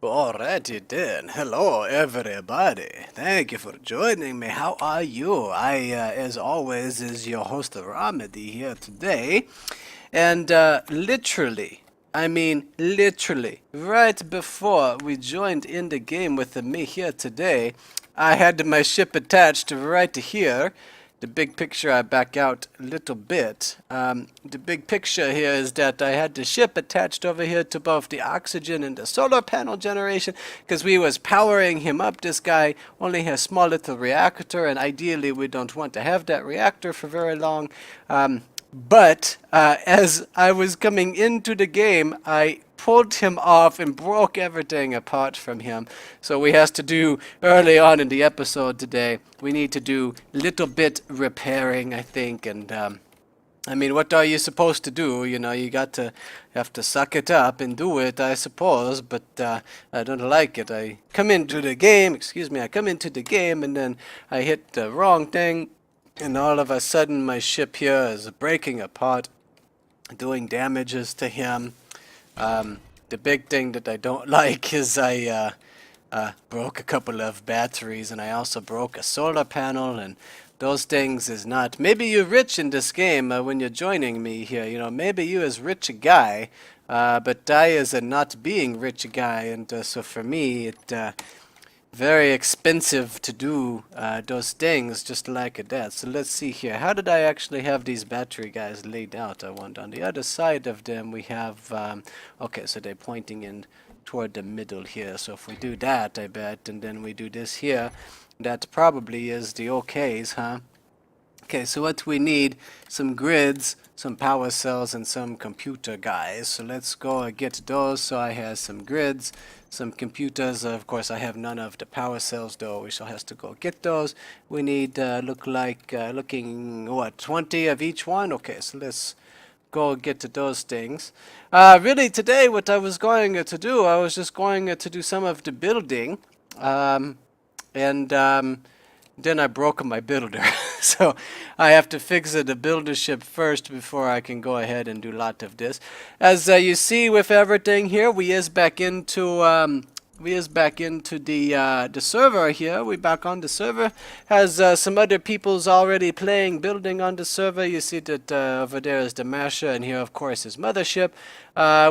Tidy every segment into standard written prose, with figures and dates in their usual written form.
Alrighty then. Hello, everybody. Thank you for joining me. How are you? As always, is your host Romedy here today. And literally, right before we joined in the game with me here today, I had my ship attached right here. The big picture I back out a little bit. The big picture here is that I had the ship attached over here to both the oxygen and the solar panel generation because we was powering him up. This guy only has small little reactor, and ideally we don't want to have that reactor for very long. But as I was coming into the game, I pulled him off and broke everything apart from him. So we has to do early on in the episode today. We need to do little bit repairing, I think, and what are you supposed to do? You know, you have to suck it up and do it, I suppose. But I don't like it. I come into the game, and then I hit the wrong thing. And all of a sudden my ship here is breaking apart, doing damages to him. The big thing that I don't like is I broke a couple of batteries, and I also broke a solar panel, and those things is not... Maybe you're rich in this game when you're joining me here, you know, maybe you is rich a guy, but I is a not being rich a guy, and so for me it... very expensive to do those things just like that. So let's see here. How did I actually have these battery guys laid out? I want on the other side of them we have... okay, so they're pointing in toward the middle here. So if we do that, I bet, and then we do this here, that probably is the okays, huh? Okay, so what we need, some grids, some power cells, and some computer guys. So let's go and get those. So I have some grids, some computers. Of course, I have none of the power cells, though. We shall have to go get those. We need, looking, what, 20 of each one? Okay, so let's go get to those things. Really, today, what I was going to do, I was just going to do some of the building. Then I broke my builder. So I have to fix the builder ship first before I can go ahead and do a lot of this. As you see with everything here, we is back into the server here. We back on the server. Has some other people's already playing building on the server. You see that over there is the Masher, and here of course is Mothership.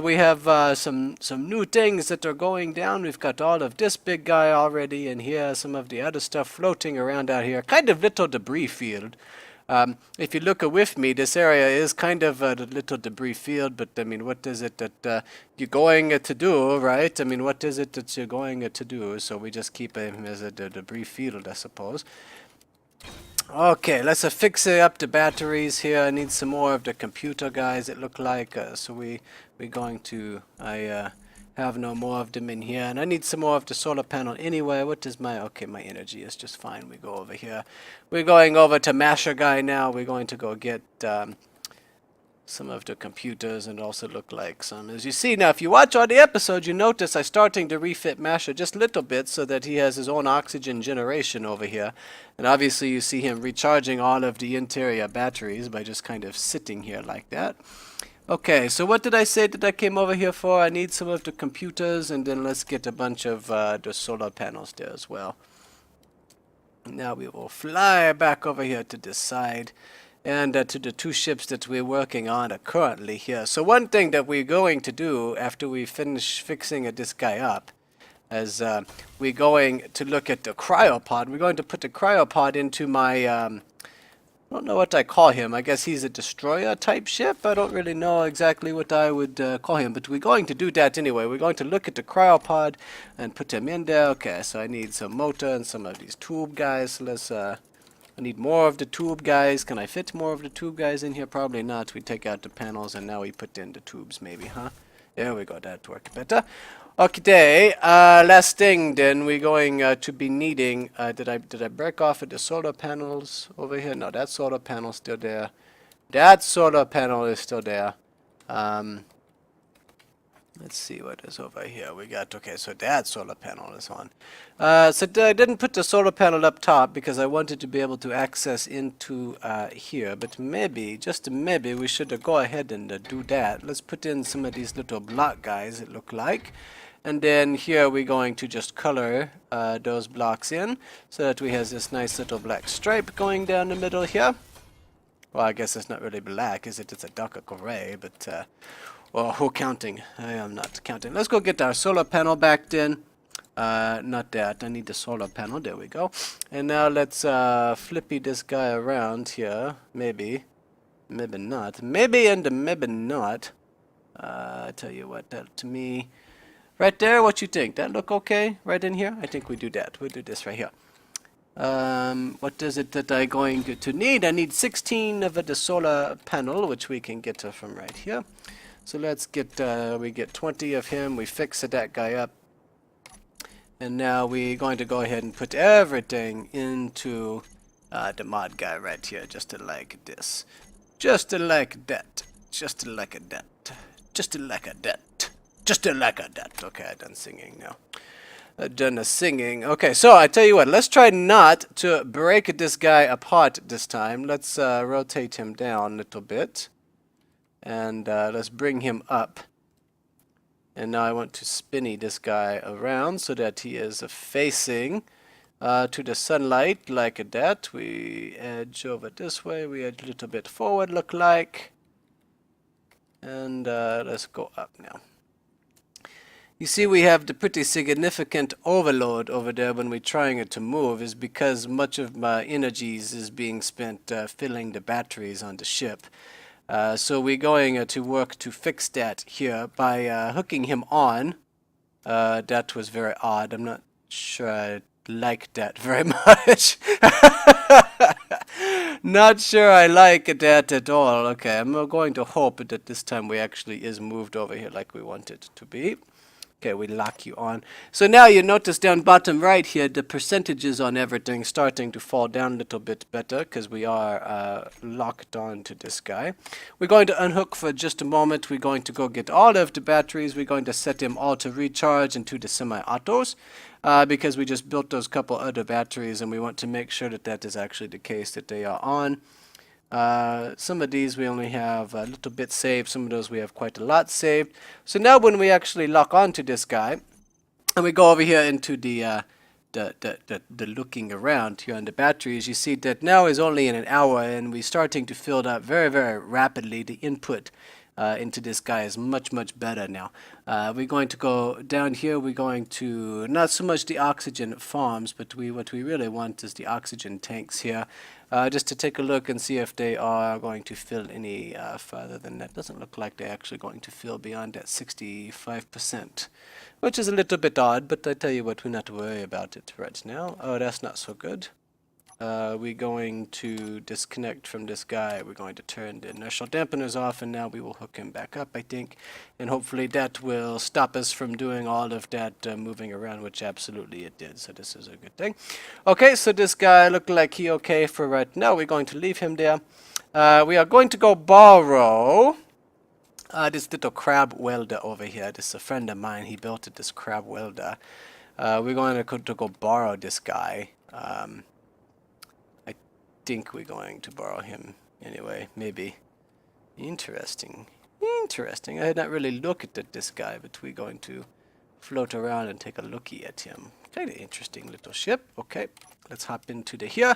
We have some new things that are going down. We've got all of this big guy already, and here some of the other stuff floating around out here. Kind of little debris field. If you look with me, this area is kind of a little debris field, but I mean, what is it that you're going to do, right? I mean, what is it that you're going to do? So we just keep him as a debris field, I suppose. Okay, let's fix up the batteries here. I need some more of the computer guys, it look like. So we're going to... I have no more of them in here, and I need some more of the solar panel anyway. What is my... okay, my energy is just fine. We go over here. We're going over to Masher guy now. We're going to go get some of the computers, and also look like some... as you see now, if you watch all the episodes, you notice I'm starting to refit Masher just a little bit so that he has his own oxygen generation over here. And obviously you see him recharging all of the interior batteries by just kind of sitting here like that. Okay, so what did I say that I came over here for? I need some of the computers, and then let's get a bunch of the solar panels there as well. Now we will fly back over here to this side, and to the two ships that we're working on currently here. So one thing that we're going to do after we finish fixing this guy up is we're going to look at the cryopod. We're going to put the cryopod into my... I don't know what I call him. I guess he's a destroyer type ship. I don't really know exactly what I would call him, but we're going to do that anyway. We're going to look at the cryopod and put him in there. Okay, so I need some motor and some of these tube guys. So let's I need more of the tube guys. Can I fit more of the tube guys in here? Probably not. We take out the panels and now we put in the tubes maybe, huh? There we go. That worked better. Okay, last thing then, we're going to be needing, did I break off of the solar panels over here? No, that solar panel's still there. That solar panel is still there. Let's see what is over here. We got, okay, so that solar panel is on. So I didn't put the solar panel up top because I wanted to be able to access into here. But maybe, just maybe, we should go ahead and do that. Let's put in some of these little block guys, it look like. And then here we're going to just color those blocks in so that we have this nice little black stripe going down the middle here. Well, I guess it's not really black, is it? It's a darker gray, but well, who counting? I am not counting. Let's go get our solar panel back then. Not that. I need the solar panel. There we go. And now let's flippy this guy around here. Maybe. Maybe not. Maybe and maybe not. I tell you what, that to me... Right there, what you think? That look okay? Right in here? I think we do that. We'll do this right here. What is it that I'm going to need? I need 16 of the solar panel, which we can get from right here. So let's get, we get 20 of him. We fix that guy up. And now we're going to go ahead and put everything into the mod guy right here, just like this. Just like that. Just like that. Just like that. Just like that. Okay, I'm done singing now. Done the singing. Okay, so I tell you what, let's try not to break this guy apart this time. Let's rotate him down a little bit. And let's bring him up. And now I want to spinny this guy around so that he is facing to the sunlight like that. We edge over this way. We edge a little bit forward, look like. And let's go up now. You see, we have the pretty significant overload over there when we're trying it to move, is because much of my energies is being spent filling the batteries on the ship. So we're going to work to fix that here by hooking him on. That was very odd. I'm not sure I like that very much. Not sure I like that at all. Okay, I'm going to hope that this time we actually is moved over here like we want it to be. Okay, we lock you on. So now you notice down bottom right here, the percentages on everything starting to fall down a little bit better because we are locked on to this guy. We're going to unhook for just a moment. We're going to go get all of the batteries. We're going to set them all to recharge into the semi-autos because we just built those couple other batteries and we want to make sure that that is actually the case, that they are on. Some of these we only have a little bit saved, some of those we have quite a lot saved. So now when we actually lock onto this guy, and we go over here into the looking around here on the batteries, you see that now is only in an hour, and we're starting to fill up very, very rapidly. The input into this guy is much, much better now. We're going to go down here. We're going to, not so much the oxygen farms, but what we really want is the oxygen tanks here. Just to take a look and see if they are going to fill any further than that. Doesn't look like they're actually going to fill beyond that 65%, which is a little bit odd, but I tell you what, we're not to worry about it right now. Oh, that's not so good. We're going to disconnect from this guy. We're going to turn the inertial dampeners off, and now we will hook him back up, I think. And hopefully that will stop us from doing all of that moving around, which absolutely it did. So this is a good thing. Okay, so this guy looked like he okay for right now. We're going to leave him there. We are going to go borrow this little crab welder over here. This is a friend of mine. He built it, this crab welder. We're going to go borrow this guy. I think we're going to borrow him anyway, maybe. Interesting. Interesting. I had not really looked at this guy, but we're going to float around and take a looky at him. Kind of interesting little ship. Okay, let's hop into the here.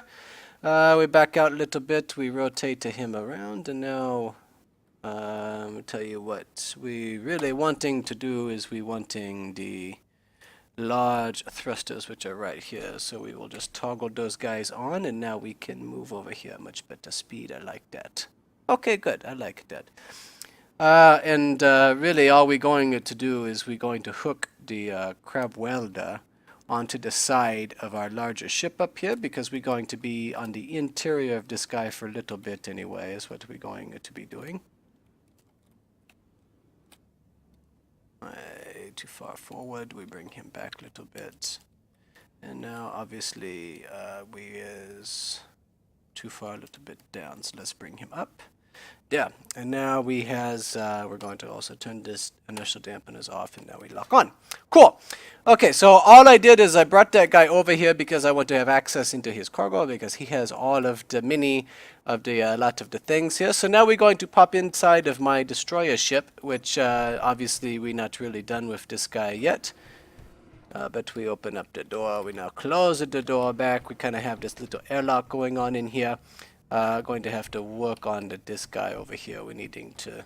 We back out a little bit. We rotate him around, and now I'll tell you what we really wanting to do is we wanting the large thrusters, which are right here. So we will just toggle those guys on, and now we can move over here. Much better speed. I like that. Okay, good. I like that. Really all we're going to do is we're going to hook the crab welder onto the side of our larger ship up here, because we're going to be on the interior of this guy for a little bit anyway, is what we're going to be doing. Too far forward, we bring him back a little bit. And now obviously we is too far a little bit down, so let's bring him up. Yeah, and now we has we're going to also turn this inertial dampeners off, and now we lock on. Cool. Okay, so all I did is I brought that guy over here because I want to have access into his cargo because he has all of the lot of the things here. So now we're going to pop inside of my destroyer ship, which obviously we're not really done with this guy yet. But we open up the door, we now close the door back. We kind of have this little airlock going on in here. Going to have to work on this guy over here. We're needing to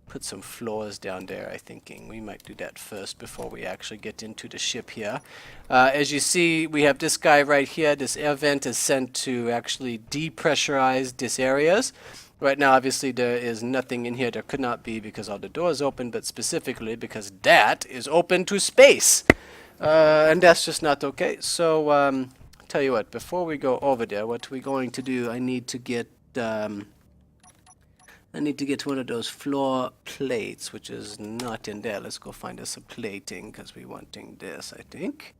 put some floors down there, I thinking. We might do that first before we actually get into the ship here. As you see, we have this guy right here. This air vent is sent to actually depressurize these areas. Right now, obviously, there is nothing in here. There could not be because all the doors open, but specifically because that is open to space. And that's just not okay. So, tell you what, before we go over there, what we're going to do, I need to get one of those floor plates, which is not in there. Let's go find us a plating, because we're wanting this, I think.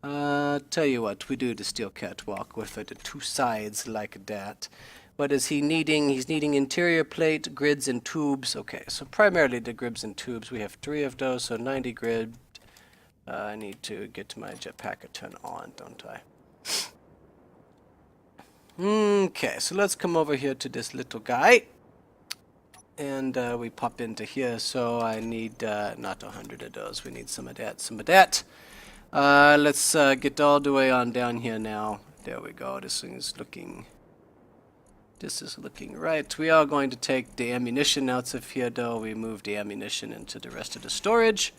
Tell you what, we do the steel catwalk with the two sides like that. What is he needing? He's needing interior plate, grids, and tubes. Okay, so primarily the grids and tubes. We have 3 of those, so 90 grid. I need to get my jetpacker turned on, don't I? Okay, so let's come over here to this little guy. And we pop into here, so I need not 100 of those. We need some of that, some of that. Let's get all the way on down here now. There we go. This is looking right. We are going to take the ammunition out of here, though. We move the ammunition into the rest of the storage.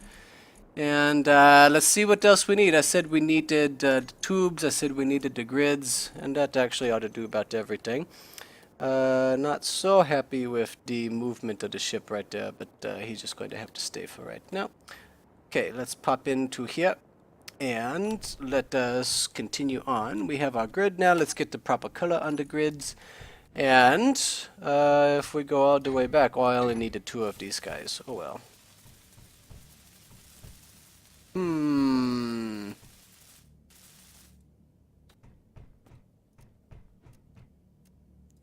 And let's see what else we need. I said we needed the tubes. I said we needed the grids. And that actually ought to do about everything. Not so happy with the movement of the ship right there, but he's just going to have to stay for right now. Okay, let's pop into here. And let us continue on. We have our grid now. Let's get the proper color on the grids. And if we go all the way back, oh, I only needed 2 of these guys. Oh well.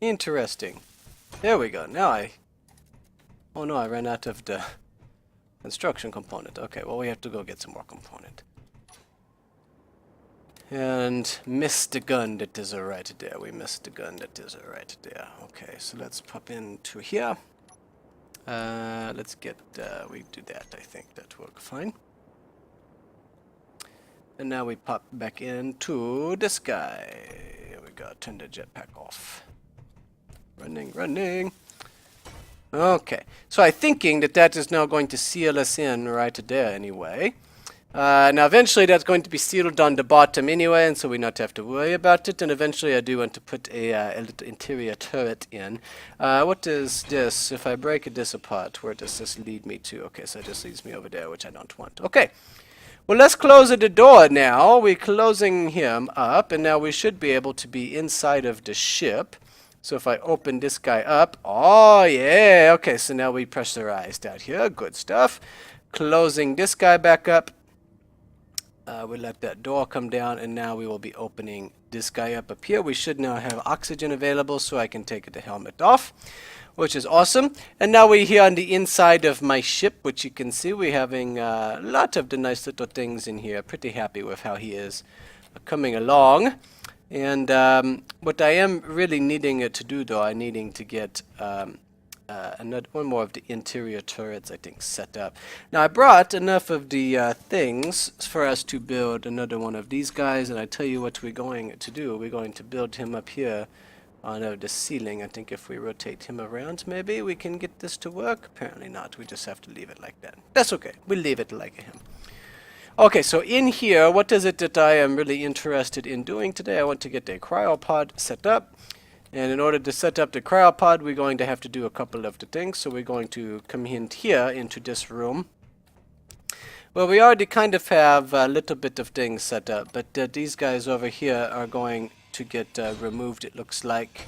Interesting. There we go. Now oh no, I ran out of the construction component. Okay, well we have to go get some more component. And missed the gun that is right there. We missed the gun that is right there. Okay, so let's pop into here. Let's get, we do that. I think that worked fine. And now we pop back into this guy. Here we go. Turn the jetpack off. Running. Okay. So I'm thinking that is now going to seal us in right there anyway. Now eventually that's going to be sealed on the bottom anyway, and so we not have to worry about it. And eventually I do want to put a little interior turret in. What is this? If I break this apart, where does this lead me to? Okay, so it just leads me over there, which I don't want. Okay. Well, let's close the door now. We're closing him up, and now we should be able to be inside of the ship. So if I open this guy up, oh yeah, okay, so now we pressurized out here, good stuff. Closing this guy back up. We let that door come down, and now we will be opening this guy up here. We should now have oxygen available, so I can take the helmet off, which is awesome. And now we're here on the inside of my ship, which you can see we're having a lot of the nice little things in here. Pretty happy with how he is coming along. And what I am really needing to do, though, I'm needing to get one more of the interior turrets, I think, set up. Now, I brought enough of the things for us to build another one of these guys, and I tell you what we're going to do. We're going to build him up here on the ceiling. I think if we rotate him around, maybe we can get this to work. Apparently not. We just have to leave it like that. That's okay. We'll leave it like him. Okay, so in here, what is it that I am really interested in doing today? I want to get a cryopod set up. And in order to set up the cryopod, we're going to have to do a couple of the things. So we're going to come in here into this room. Well, we already kind of have a little bit of things set up, but these guys over here are going to get removed, it looks like.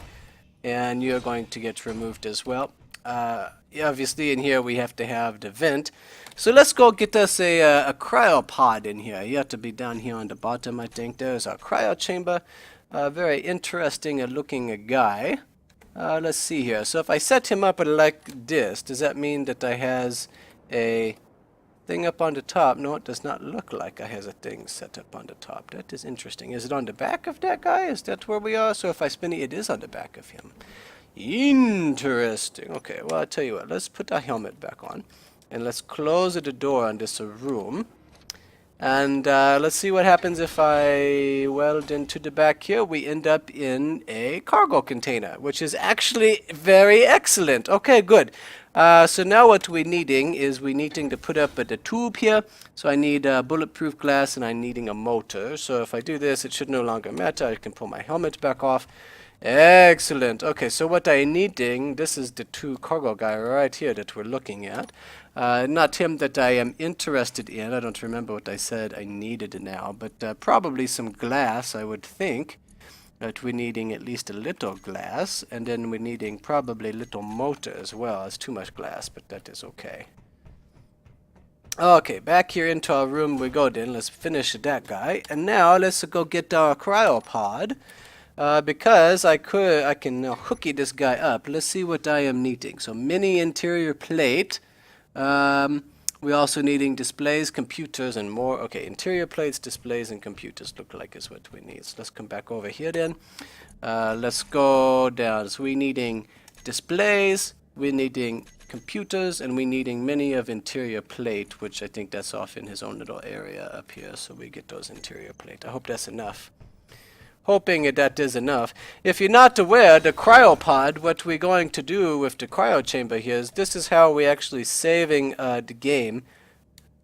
And you're going to get removed as well. Obviously, in here we have to have the vent. So let's go get us a cryopod in here. You have to be down here on the bottom, I think. There's our cryo chamber. Very interesting looking guy. Let's see here. So if I set him up like this, does that mean that I has a thing up on the top. No, it does not look like I has a thing set up on the top. That is interesting. Is it on the back of that guy? Is that where we are? So if I spin it, it is on the back of him. Interesting. Okay, well, I'll tell you what. Let's put our helmet back on. And let's close the door on this room. And let's see what happens if I weld into the back here. We end up in a cargo container, which is actually very excellent. Okay, good. So now what we're needing is we're needing to put up the tube here. So I need bulletproof glass and I'm needing a motor. So if I do this, it should no longer matter. I can pull my helmet back off. Excellent. Okay, so what I'm needing, this is the 2 cargo guy right here that we're looking at. Not him that I am interested in. I don't remember what I said I needed now, but probably some glass, I would think. That we're needing at least a little glass, and then we're needing probably a little motor as well. It's too much glass, but that is okay. Okay, back here into our room we go then. Let's finish that guy. And now let's go get our cryopod. Because I can now hooky this guy up. Let's see what I am needing. So mini interior plate. We're also needing displays, computers, and more. Okay, interior plates, displays, and computers look like is what we need. So let's come back over here then. Let's go down. So we're needing displays, we're needing computers, and we're needing many of interior plate, which I think that's off in his own little area up here. So we get those interior plate. I hope that's enough. Hoping that is enough. If you're not aware, the cryopod, what we're going to do with the cryo chamber here is this is how we're actually saving the game.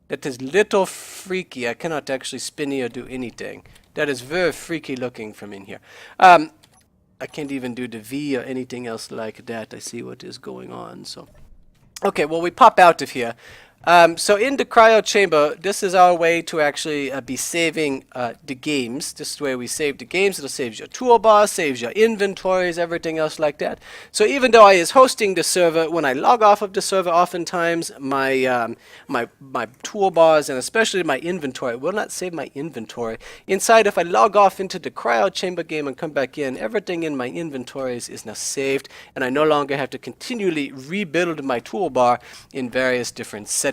That is little freaky. I cannot actually spin or do anything. That is very freaky looking from in here. I can't even do the V or anything else like that. I see what is going on. So, okay, well, we pop out of here. So in the cryo chamber, this is our way to actually be saving the games. This is the way we save the games. It'll save your toolbar, saves your inventories, everything else like that. So even though I is hosting the server, when I log off of the server, oftentimes my my toolbars and especially my inventory will not save my inventory. Inside, if I log off into the cryo chamber game and come back in, everything in my inventories is now saved, and I no longer have to continually rebuild my toolbar in various different settings.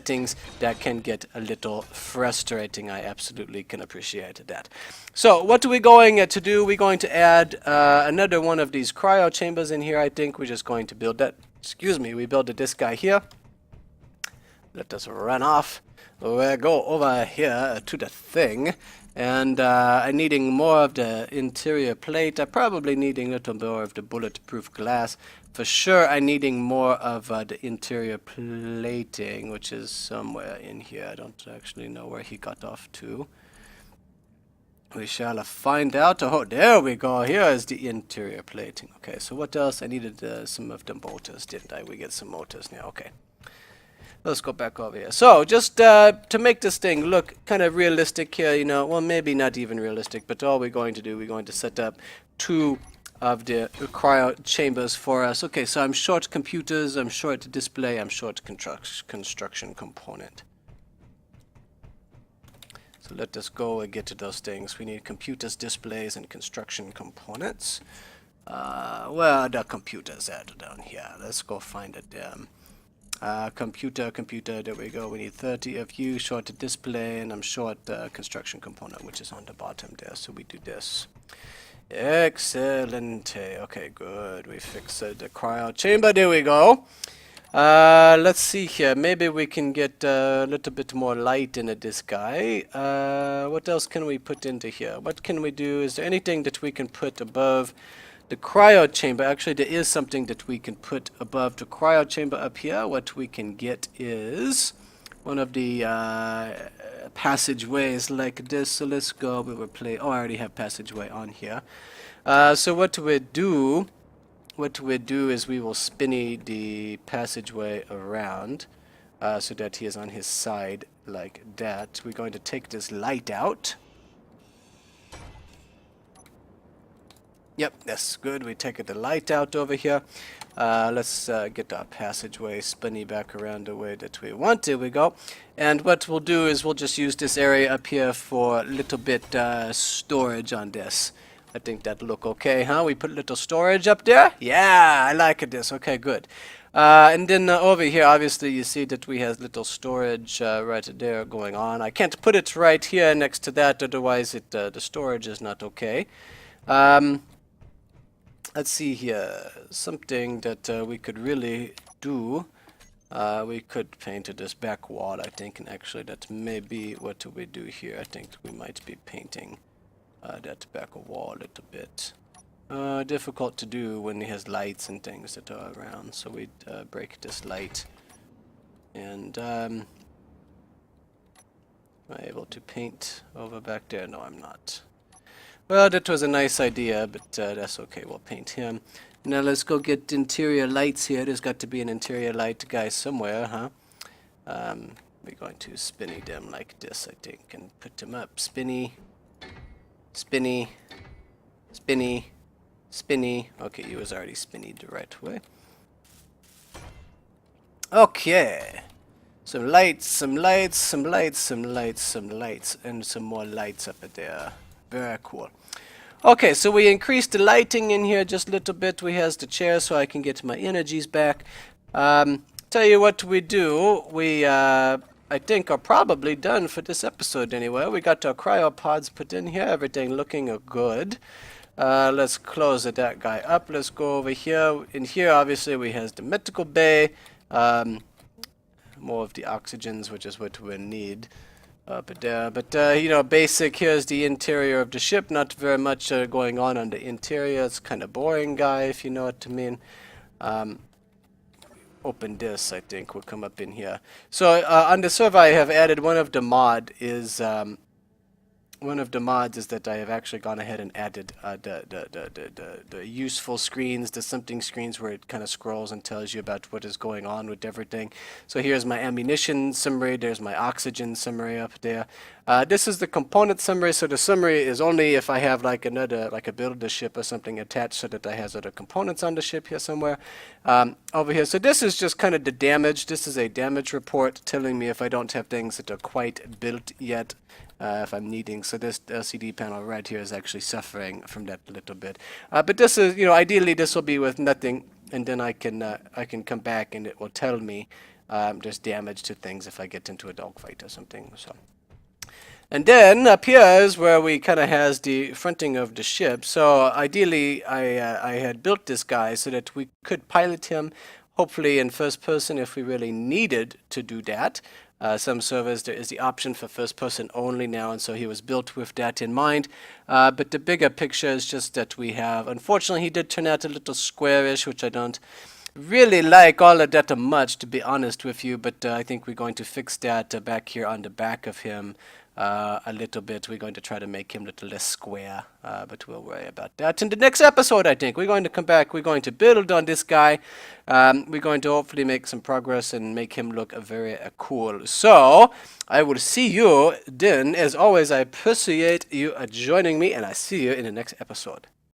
That can get a little frustrating. I absolutely can appreciate that. So what are we going to do? We're going to add another one of these cryo chambers in here. I think we're just going to build that. Excuse me, we build this guy here. Let us run off. We'll go over here to the thing. And I'm needing more of the interior plate. I'm probably needing a little more of the bulletproof glass. For sure, I'm needing more of the interior plating, which is somewhere in here. I don't actually know where he got off to. We shall find out. Oh, there we go. Here is the interior plating. Okay, so what else? I needed some of the motors, didn't I? We get some motors now. Okay. Let's go back over here. So, just to make this thing look kind of realistic here, you know, well, maybe not even realistic, but all we're going to do, we're going to set up 2 of the cryo chambers for us. Okay, so I'm short computers, I'm short display, I'm short construction component. So let us go and get to those things. We need computers, displays, and construction components. Where the computers at down here? Let's go find it there. Computer, there we go. We need 30 of you, short display, and I'm short construction component, which is on the bottom there. So we do this. Excellent. Okay, good. We fixed the cryo chamber. There we go. Let's see here. Maybe we can get a little bit more light into this guy. What else can we put into here? What can we do? Is there anything that we can put above the cryo chamber? Actually, there is something that we can put above the cryo chamber up here. What we can get is one of the passageways like this. So let's go. We will play. Oh, I already have passageway on here. So what we do is we will spinny the passageway around so that he is on his side like that. We're going to take this light out. Yep, that's good. We take the light out over here. Let's get our passageway spinny back around the way that we want. There we go. And what we'll do is we'll just use this area up here for a little bit storage on this. I think that'll look okay, huh? We put a little storage up there. Yeah, I like this. Okay, good. And then over here, obviously, you see that we have little storage right there going on. I can't put it right here next to that, otherwise the storage is not okay. Let's see here, something that we could really do. We could paint this back wall, I think, and actually that may be what we do here. I think we might be painting that back wall a little bit. Difficult to do when he has lights and things that are around, so we break this light. And am I able to paint over back there? No, I'm not. Well, that was a nice idea, but that's okay. We'll paint him. Now let's go get interior lights here. There's got to be an interior light guy somewhere, huh? We're going to spinny them like this, I think, and put them up. Spinny, spinny, spinny, spinny. Okay, he was already spinny the right way. Okay. Some lights, some lights, some lights, some lights, some lights, and some more lights up there. Very cool. Okay, so we increased the lighting in here just a little bit. We has the chair so I can get my energies back. Tell you what we do. We, I think, are probably done for this episode anyway. We got our cryopods put in here. Everything looking good. Let's close that guy up. Let's go over here. In here, obviously, we has the medical bay. More of the oxygens, which is what we need. But you know, basic, here's the interior of the ship. Not very much going on the interior. It's kind of boring, guy, if you know what I mean. Open this, I think, will come up in here. So on the server, I have added one of the mods is that I have actually gone ahead and added the useful screens, the something screens where it kind of scrolls and tells you about what is going on with everything. So here's my ammunition summary, there's my oxygen summary up there. This is the component summary, so the summary is only if I have like a build the ship or something attached so that I has other components on the ship here somewhere. Over here, so this is just kind of the damage. This is a damage report telling me if I don't have things that are quite built yet. If I'm needing, so this LCD panel right here is actually suffering from that a little bit. But this is, you know, ideally this will be with nothing, and then I can come back and it will tell me there's damage to things if I get into a dogfight or something. So, and then up here is where we kind of has the fronting of the ship. So ideally, I had built this guy so that we could pilot him, hopefully in first person if we really needed to do that. Some servers, there is the option for first person only now, and so he was built with that in mind. But the bigger picture is just that we have, unfortunately, he did turn out a little squarish, which I don't really like all of that much, to be honest with you, but I think we're going to fix that back here on the back of him a little bit. We're going to try to make him a little less square, but we'll worry about that in the next episode. I think we're going to come back, we're going to build on this guy, we're going to hopefully make some progress and make him look very cool. So I will see you then. As always, I appreciate you joining me, and I see you in the next episode.